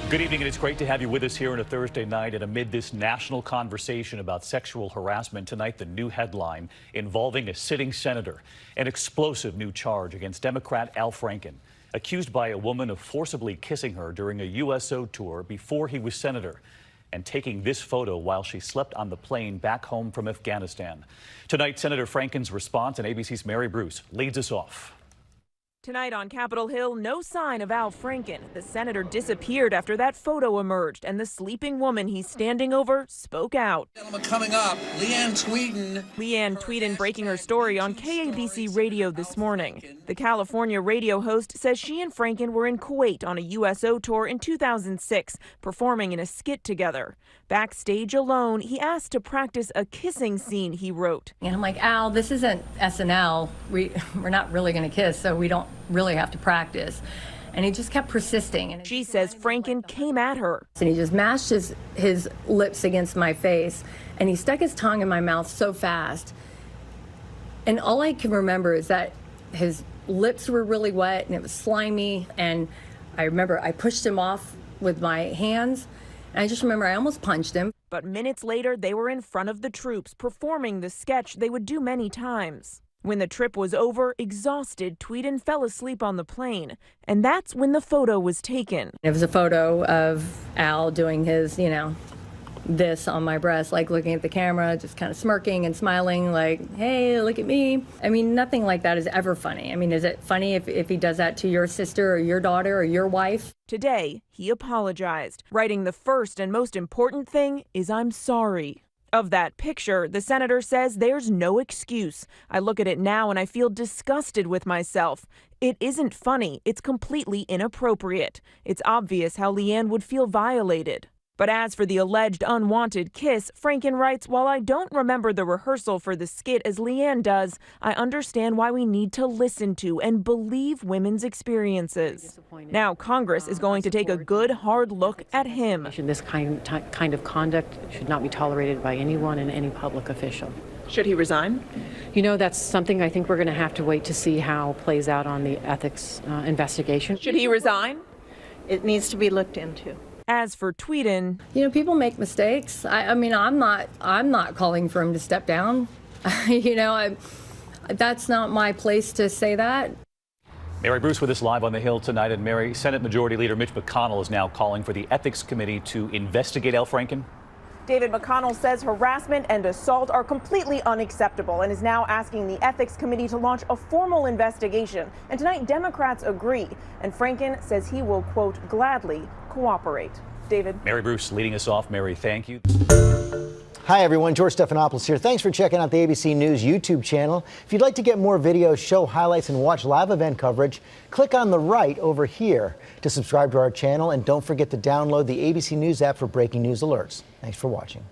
Good evening, and it's great to have you with us here on a Thursday night. And amid this national conversation about sexual harassment, tonight the new headline involving a sitting senator. An explosive new charge against Democrat Al Franken, accused by a woman of forcibly kissing her during a USO tour before he was senator, and taking this photo while she slept on the plane back home from Afghanistan. Tonight, Senator Franken's response, and ABC's Mary Bruce leads us off. Tonight on Capitol Hill, no sign of Al Franken. The senator disappeared after that photo emerged, and the sleeping woman he's standing over spoke out. Gentlemen, coming up, Leeann Tweeden. Leeann Tweeden breaking her story on KABC Radio this morning. The California radio host says she and Franken were in Kuwait on a USO tour in 2006, performing in a skit together. Backstage alone, he asked to practice a kissing scene he wrote. And I'm like, Al, this isn't SNL. We're not really going to kiss, so we don't really have to practice. And he just kept persisting. And she says Franken came at her. And he just mashed his lips against my face, and he stuck his tongue in my mouth so fast. And all I can remember is that his lips were really wet and it was slimy. And I remember I pushed him off with my hands. And I just remember I almost punched him. But minutes later, they were in front of the troops performing the sketch they would do many times. When the trip was over, exhausted, Tweeden fell asleep on the plane. And that's when the photo was taken. It was a photo of Al doing his, this on my breast, like looking at the camera, just kind of smirking and smiling, like, hey, look at me. I mean, nothing like that is ever funny. I mean, is it funny if he does that to your sister or your daughter or your wife? Today, he apologized, writing the first and most important thing is I'm sorry. Of that picture, the senator says there's no excuse. I look at it now and I feel disgusted with myself. It isn't funny. It's completely inappropriate. It's obvious how Leeann would feel violated. But as for the alleged unwanted kiss, Franken writes, while I don't remember the rehearsal for the skit as Leeann does, I understand why we need to listen to and believe women's experiences. Now Congress is going to take a good, hard look at him. This kind of conduct should not be tolerated by anyone and any public official. Should he resign? That's something I think we're going to have to wait to see how it plays out on the ethics investigation. Should he resign? It needs to be looked into. As for Tweeden, people make mistakes. I mean, I'm not calling for him to step down. That's not my place to say that. Mary Bruce with us live on the Hill tonight. And Mary, Senate Majority Leader Mitch McConnell is now calling for the Ethics Committee to investigate Al Franken. David McConnell says harassment and assault are completely unacceptable and is now asking the Ethics Committee to launch a formal investigation. And tonight, Democrats agree. And Franken says he will, quote, gladly cooperate. David. Mary Bruce leading us off. Mary, thank you. Hi, everyone. George Stephanopoulos here. Thanks for checking out the ABC News YouTube channel. If you'd like to get more videos, show highlights, and watch live event coverage, click on the right over here to subscribe to our channel. And don't forget to download the ABC News app for breaking news alerts. Thanks for watching.